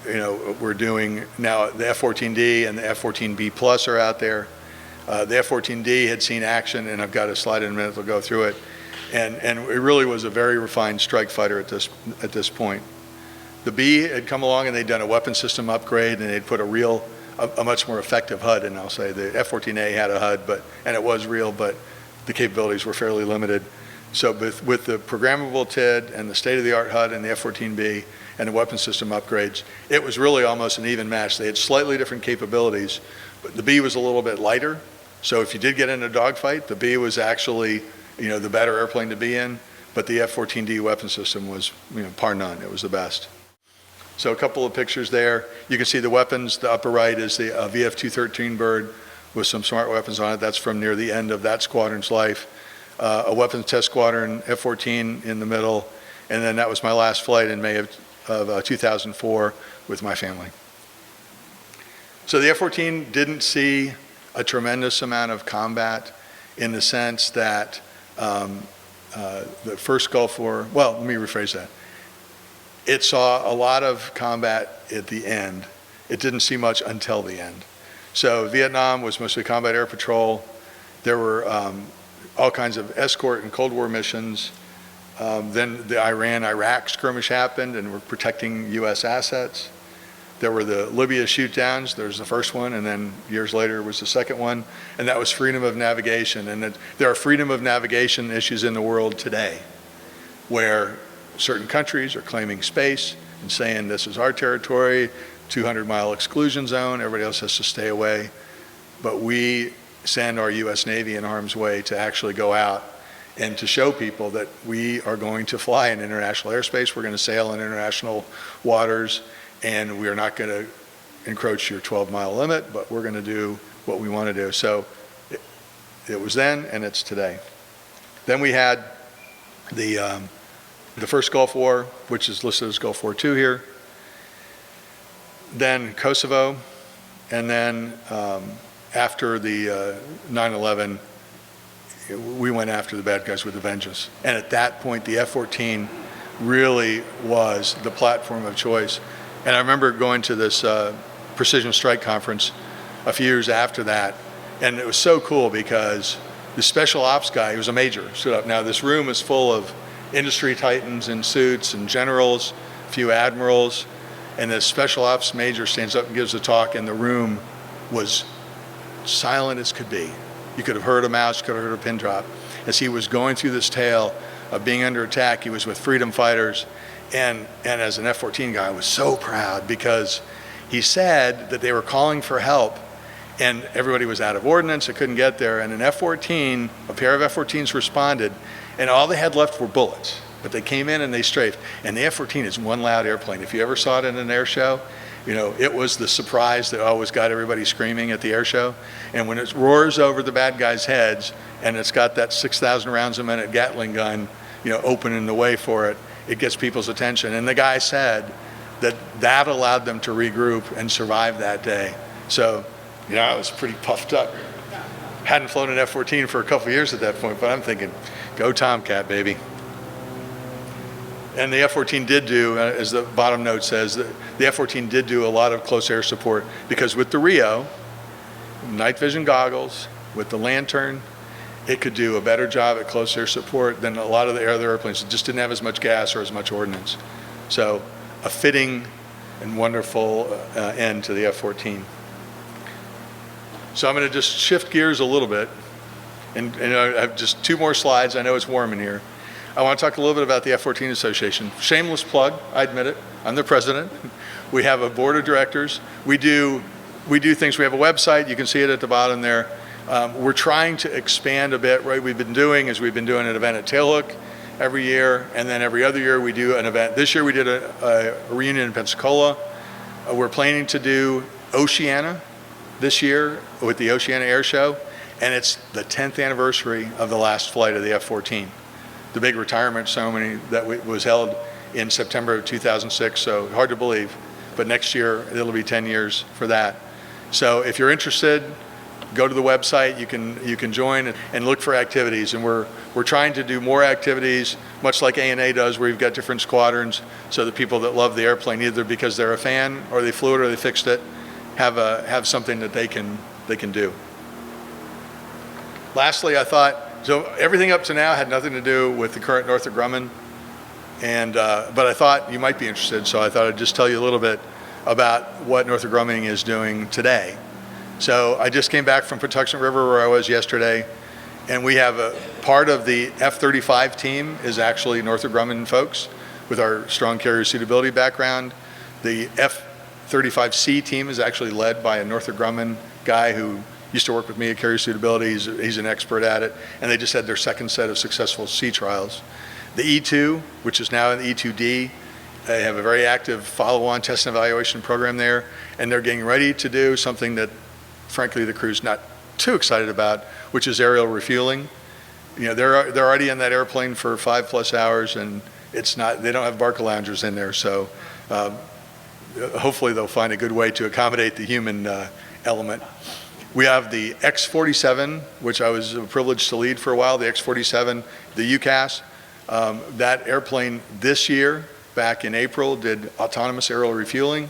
we're doing now the F-14D and the F-14B Plus are out there. The F-14D had seen action, and I've got a slide in a minute to go through it. And it really was a very refined strike fighter at this point. The B had come along and they'd done a weapon system upgrade, and they'd put a much more effective HUD. And I'll say the F-14A had a HUD, and it was real, but the capabilities were fairly limited. So with the programmable TID and the state-of-the-art HUD and the F-14B and the weapon system upgrades, it was really almost an even match. They had slightly different capabilities, but the B was a little bit lighter. So if you did get in a dogfight, the B was actually, the better airplane to be in, but the F-14D weapon system was, par none. It was the best. So a couple of pictures there. You can see the weapons. The upper right is the VF-213 bird with some smart weapons on it. That's from near the end of that squadron's life. A weapons test squadron, F-14 in the middle, and then that was my last flight in May of 2004 with my family. So the F-14 didn't see a tremendous amount of combat in the sense that the first Gulf War, well, let me rephrase that. It saw a lot of combat at the end. It didn't see much until the end. So Vietnam was mostly combat air patrol. There were all kinds of escort and Cold War missions. Then the Iran-Iraq skirmish happened, and we're protecting U.S. assets. There were the Libya shootdowns. There was the first one, and then years later was the second one, and that was freedom of navigation. And there are freedom of navigation issues in the world today, where certain countries are claiming space and saying this is our territory, 200-mile exclusion zone, everybody else has to stay away. But we send our U.S. Navy in harm's way to actually go out and to show people that we are going to fly in international airspace, we're going to sail in international waters, and we are not going to encroach your 12-mile limit, but we're going to do what we want to do. So it was then, and it's today. Then we had the first Gulf War, which is listed as Gulf War II here. Then Kosovo, and then after the 9/11, we went after the bad guys with a vengeance. And at that point, the F-14 really was the platform of choice. And I remember going to this precision strike conference a few years after that, and it was so cool because the special ops guy, he was a major, stood up. Now this room is full of industry titans in suits and generals, a few admirals, and the special ops major stands up and gives a talk, and the room was silent as could be. You could have heard a mouse, you could have heard a pin drop. As he was going through this tale of being under attack, he was with freedom fighters, and as an F-14 guy, I was so proud because he said that they were calling for help, and everybody was out of ordnance, they couldn't get there, and an F-14, a pair of F-14s responded, and all they had left were bullets. But they came in and they strafed. And the F-14 is one loud airplane. If you ever saw it in an air show, it was the surprise that always got everybody screaming at the air show. And when it roars over the bad guys' heads, and it's got that 6,000 rounds a minute Gatling gun, opening the way for it, it gets people's attention. And the guy said that allowed them to regroup and survive that day. So, I was pretty puffed up. Hadn't flown an F-14 for a couple of years at that point, but I'm thinking, go Tomcat, baby. And the F-14 did do, as the bottom note says, the F-14 did do a lot of close air support because with the Rio, night vision goggles, with the Lantern, it could do a better job at close air support than a lot of the other airplanes. It just didn't have as much gas or as much ordnance. So a fitting and wonderful end to the F-14. So I'm going to just shift gears a little bit. And I have just two more slides. I know it's warm in here. I want to talk a little bit about the F-14 Association. Shameless plug, I admit it. I'm the president. We have a board of directors. We do things. We have a website. You can see it at the bottom there. We're trying to expand a bit. Right, we've been doing an event at Tailhook every year, and then every other year we do an event. This year we did a reunion in Pensacola. We're planning to do Oceana this year with the Oceana Air Show, and it's the 10th anniversary of the last flight of the F-14. the big retirement ceremony that was held in September of 2006, so hard to believe. But next year, it'll be 10 years for that. So if you're interested, go to the website. You can join and look for activities. And we're trying to do more activities, much like ANA does, where you've got different squadrons, so the people that love the airplane, either because they're a fan or they flew it or they fixed it, have something that they can do. Lastly, I thought, so everything up to now had nothing to do with the current Northrop Grumman, but I thought you might be interested, so I thought I'd just tell you a little bit about what Northrop Grumman is doing today. So I just came back from Patuxent River, where I was yesterday, and we have a part of the F-35 team is actually Northrop Grumman folks with our strong carrier suitability background. The F-35C team is actually led by a Northrop Grumman guy who used to work with me at carrier suitability. He's an expert at it, and they just had their second set of successful sea trials. The E-2, which is now in the E-2D, they have a very active follow-on test and evaluation program there, and they're getting ready to do something that, frankly, the crew's not too excited about, which is aerial refueling. You know, they're already in that airplane for 5+ hours, and they don't have Barca loungers in there, so hopefully they'll find a good way to accommodate the human element. We have the X-47, which I was privileged to lead for a while, the X-47, the UCAS. That airplane this year, back in April, did autonomous aerial refueling.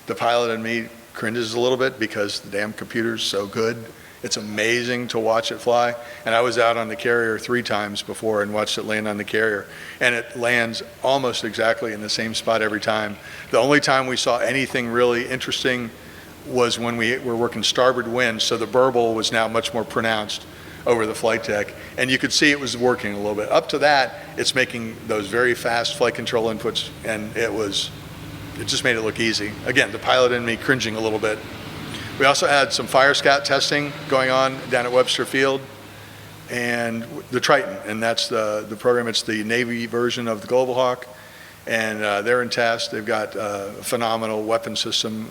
The pilot and me cringes a little bit because the damn computer's so good. It's amazing to watch it fly. And I was out on the carrier 3 times before and watched it land on the carrier. And it lands almost exactly in the same spot every time. The only time we saw anything really interesting was when we were working starboard wind, so the burble was now much more pronounced over the flight deck, and you could see it was working a little bit. Up to that, it's making those very fast flight control inputs, and it just made it look easy. Again, the pilot and me cringing a little bit. We also had some fire scout testing going on down at Webster Field, and the Triton, and that's the program. It's the Navy version of the Global Hawk, and they're in test. They've got a phenomenal weapon system,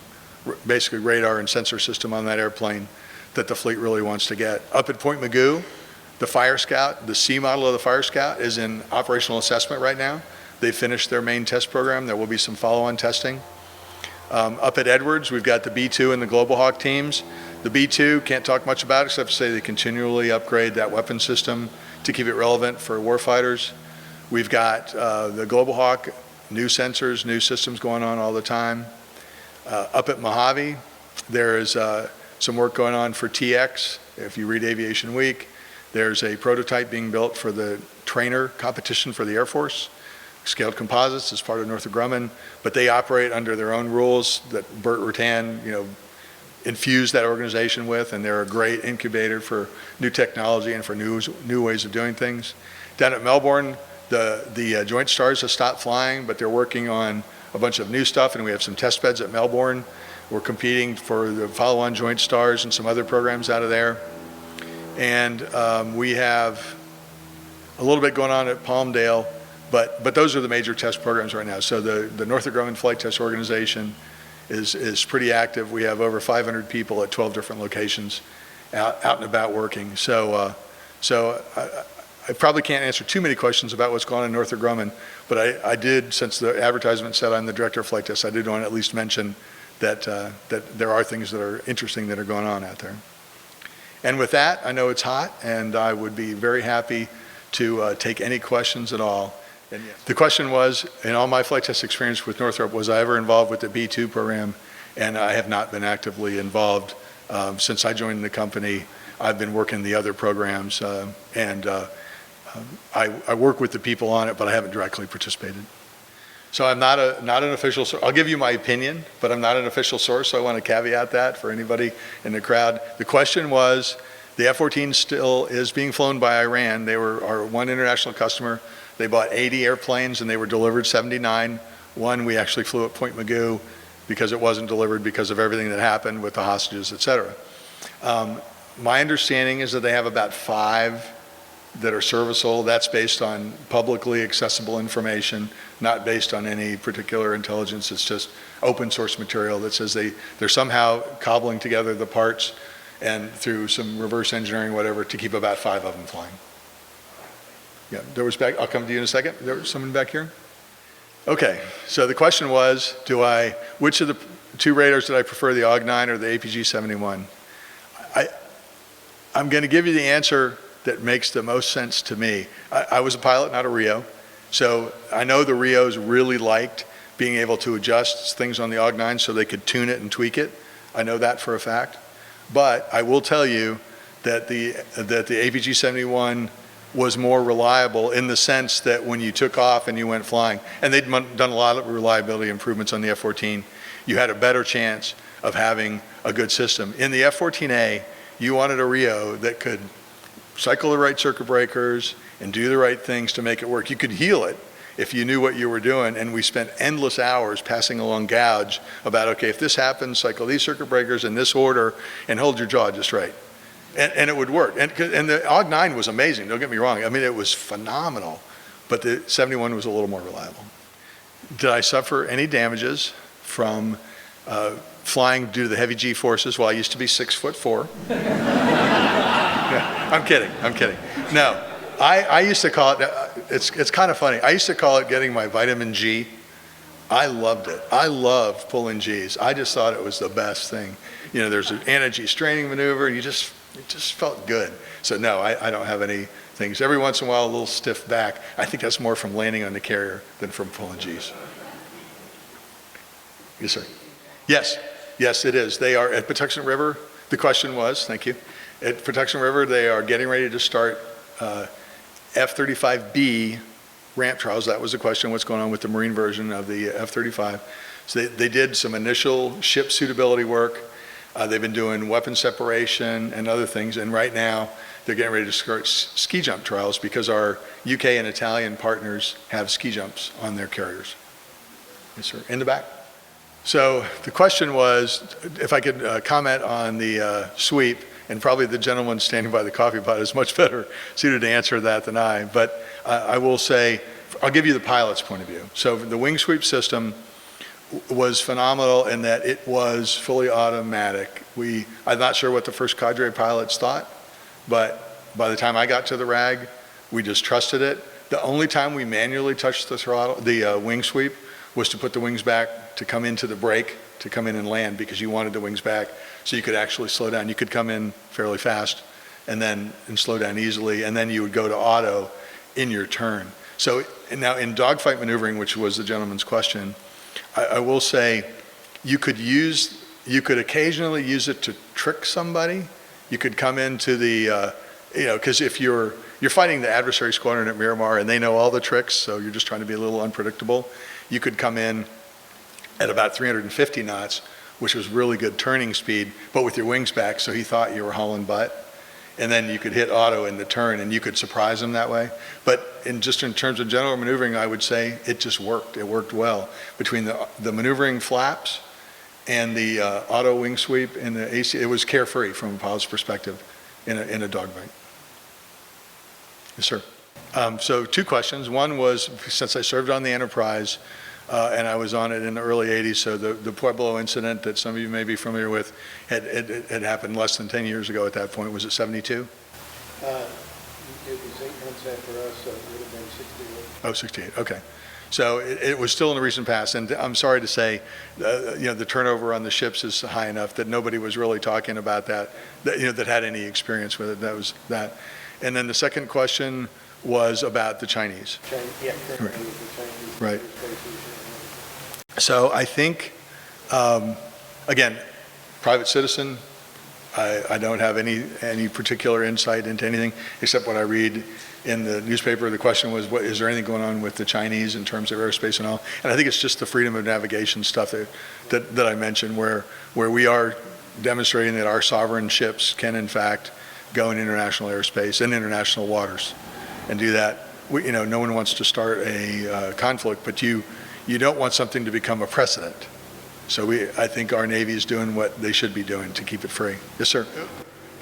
basically radar and sensor system on that airplane that the fleet really wants to get. Up at Point Mugu, the Fire Scout, the C model of the Fire Scout is in operational assessment right now. They finished their main test program. There will be some follow-on testing. Up at Edwards, we've got the B-2 and the Global Hawk teams. The B-2, can't talk much about it except to say they continually upgrade that weapon system to keep it relevant for warfighters. We've got the Global Hawk, new sensors, new systems going on all the time. Up at Mojave, there is some work going on for TX. If you read Aviation Week, there's a prototype being built for the trainer competition for the Air Force. Scaled Composites is part of Northrop Grumman, but they operate under their own rules that Burt Rutan, infused that organization with, and they're a great incubator for new technology and for new ways of doing things. Down at Melbourne, the Joint Stars have stopped flying, but they're working on a bunch of new stuff, and we have some test beds at Melbourne. We're competing for the follow-on Joint Stars and some other programs out of there. And we have a little bit going on at Palmdale, but those are the major test programs right now. So the Northrop Grumman Flight Test Organization is pretty active. We have over 500 people at 12 different locations out and about working. So I probably can't answer too many questions about what's going on in Northrop Grumman, but I did, since the advertisement said I'm the director of flight tests, I did want to at least mention that there are things that are interesting that are going on out there. And with that, I know it's hot, and I would be very happy to take any questions at all. And the question was, in all my flight test experience with Northrop, was I ever involved with the B-2 program? And I have not been actively involved. Since I joined the company, I've been working the other programs, and I work with the people on it, but I haven't directly participated. So I'm not an official source. I'll give you my opinion, but I'm not an official source, so I want to caveat that for anybody in the crowd. The question was, the F-14 still is being flown by Iran. They were our one international customer. They bought 80 airplanes, and they were delivered 79. One we actually flew at Point Mugu because it wasn't delivered because of everything that happened with the hostages, et cetera. My understanding is that they have about 5 that are serviceable. That's based on publicly accessible information, not based on any particular intelligence. It's just open source material that says they're somehow cobbling together the parts and through some reverse engineering, whatever, to keep about 5 of them flying. Yeah, there was back, I'll come to you in a second. There was someone back here? Okay, so the question was, which of the two radars did I prefer, the AUG-9 or the APG-71? I'm going to give you the answer that makes the most sense to me. I was a pilot, not a RIO, so I know the RIOs really liked being able to adjust things on the AUG-9 so they could tune it and tweak it. I know that for a fact. But I will tell you that the APG-71 was more reliable in the sense that when you took off and you went flying, and they'd done a lot of reliability improvements on the F-14, you had a better chance of having a good system. In the F-14A, you wanted a RIO that could cycle the right circuit breakers and do the right things to make it work. You could heal it if you knew what you were doing, and we spent endless hours passing along gouge about, okay, if this happens, cycle these circuit breakers in this order and hold your jaw just right. And it would work. And the AUG-9 was amazing, don't get me wrong. I mean, it was phenomenal, but the 71 was a little more reliable. Did I suffer any damages from flying due to the heavy G forces? Well, I used to be 6'4". Yeah, I'm kidding. No, I used to call it, it's kind of funny. I used to call it getting my vitamin G. I loved it. I loved pulling Gs. I just thought it was the best thing. You know, there's an anti-G straining maneuver, and it just felt good. So no, I don't have any things. Every once in a while, a little stiff back. I think that's more from landing on the carrier than from pulling Gs. Yes, sir. Yes, it is. They are at Patuxent River. The question was, thank you. At Patuxent River, they are getting ready to start F-35B ramp trials. That was the question, what's going on with the Marine version of the F-35. So they did some initial ship suitability work. They've been doing weapon separation and other things, and right now they're getting ready to start ski jump trials because our UK and Italian partners have ski jumps on their carriers. Yes, sir. In the back. So the question was, if I could comment on the sweep, and probably the gentleman standing by the coffee pot is much better suited to answer that than I, but I will say, I'll give you the pilot's point of view. So the wing sweep system was phenomenal in that it was fully automatic. I'm not sure what the first cadre pilots thought, but by the time I got to the RAG, we just trusted it. The only time we manually touched the throttle, the wing sweep, was to put the wings back to come into the brake, to come in and land, because you wanted the wings back so you could actually slow down. You could come in fairly fast and slow down easily, and then you would go to auto in your turn. So now in dogfight maneuvering, which was the gentleman's question, I will say you could occasionally use it to trick somebody. You could come into the, because if you're fighting the adversary squadron at Miramar and they know all the tricks, so you're just trying to be a little unpredictable, you could come in at about 350 knots, which was really good turning speed, but with your wings back, so he thought you were hauling butt. And then you could hit auto in the turn and you could surprise him that way. But in terms of general maneuvering, I would say it just worked. It worked well between the maneuvering flaps and the auto wing sweep and the AC. It was carefree from a pilot's perspective in a dogfight. Yes, sir. So two questions. One was, since I served on the Enterprise, and I was on it in the early 80s, so the Pueblo incident that some of you may be familiar with had happened less than 10 years ago at that point. Was it 72? It was 8 months after us, so it would have been 68. Oh, 68, okay. So it was still in the recent past, and I'm sorry to say, the turnover on the ships is high enough that nobody was really talking about that had any experience with it. That was that. And then the second question was about the Chinese. Yeah, currently with the Chinese. Right. So I think, again, private citizen, I don't have any particular insight into anything except what I read in the newspaper. The question was, is there anything going on with the Chinese in terms of airspace and all? And I think it's just the freedom of navigation stuff that I mentioned, where we are demonstrating that our sovereign ships can in fact go in international airspace and international waters and do that. No one wants to start a conflict, but you don't want something to become a precedent. So I think our Navy is doing what they should be doing to keep it free. Yes, sir.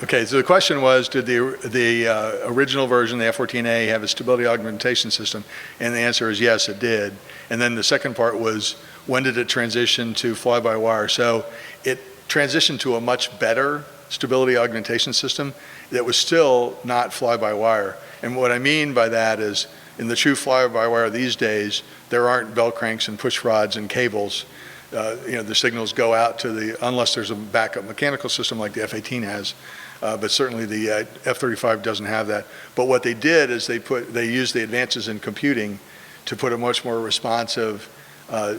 Okay, so the question was, did the original version, the F-14A, have a stability augmentation system? And the answer is yes, it did. And then the second part was, when did it transition to fly-by-wire? So it transitioned to a much better stability augmentation system that was still not fly-by-wire. And what I mean by that is, in the true fly-by-wire these days, there aren't bell cranks and push rods and cables. The signals go out to unless there's a backup mechanical system like the F-18 has, but certainly the F-35 doesn't have that. But what they did is they used the advances in computing to put a much more responsive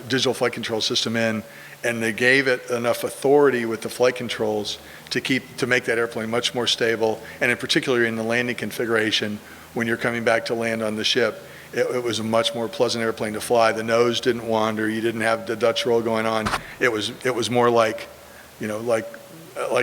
digital flight control system in, and they gave it enough authority with the flight controls to make that airplane much more stable, and in particular in the landing configuration, when you're coming back to land on the ship, it was a much more pleasant airplane to fly. The nose didn't wander. You didn't have the Dutch roll going on. It was more like an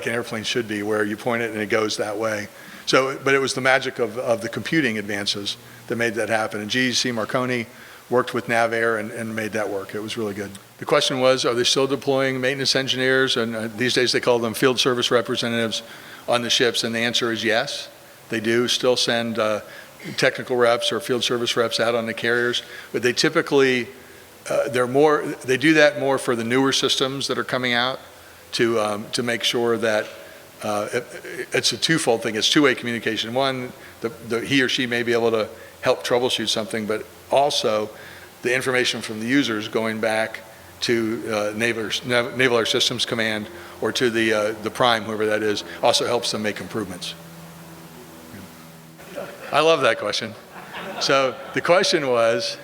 airplane should be, where you point it and it goes that way. So, but it was the magic of the computing advances that made that happen. And GEC Marconi worked with NavAir and made that work. It was really good. The question was, are they still deploying maintenance engineers? And these days they call them field service representatives on the ships. And the answer is yes. They do still send technical reps or field service reps out on the carriers, but they typically, they do that more for the newer systems that are coming out to make sure that it's a twofold thing. It's two-way communication. One, he or she may be able to help troubleshoot something, but also the information from the users going back to Naval Air Systems Command or to the prime, whoever that is, also helps them make improvements. I love that question. So the question was,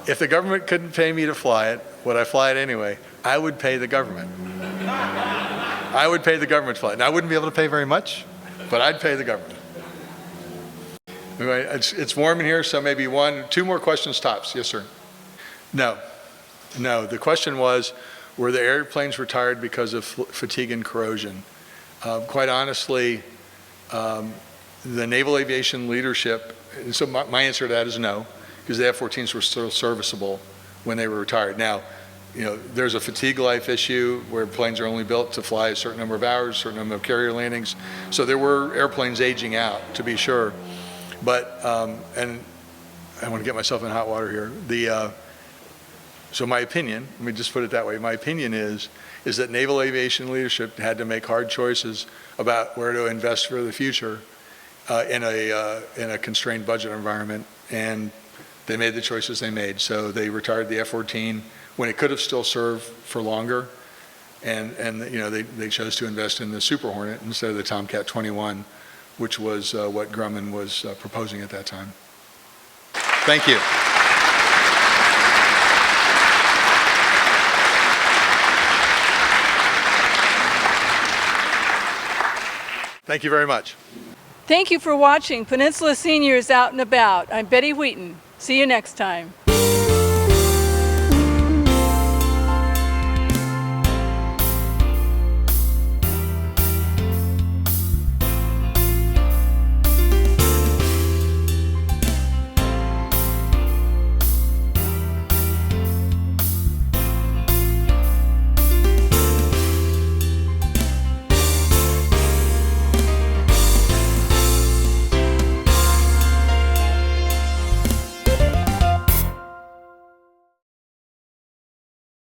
if the government couldn't pay me to fly it, would I fly it anyway? I would pay the government. I would pay the government to fly it. Now, I wouldn't be able to pay very much, but I'd pay the government. Anyway, it's warm in here, so maybe two more questions tops. Yes, sir. No. The question was, were the airplanes retired because of fatigue and corrosion? Quite honestly, the naval aviation leadership, so my answer to that is no, because the F-14s were still serviceable when they were retired. Now, there's a fatigue life issue where planes are only built to fly a certain number of hours, a certain number of carrier landings. So there were airplanes aging out, to be sure. But, and I want to get myself in hot water here. So my opinion, let me just put it that way, my opinion is that naval aviation leadership had to make hard choices about where to invest for the future in a constrained budget environment, and they made the choices they made. So they retired the F-14 when it could have still served for longer, and they chose to invest in the Super Hornet instead of the Tomcat 21, which was what Grumman was proposing at that time. Thank you. Thank you very much. Thank you for watching Peninsula Seniors Out and About. I'm Betty Wheaton. See you next time.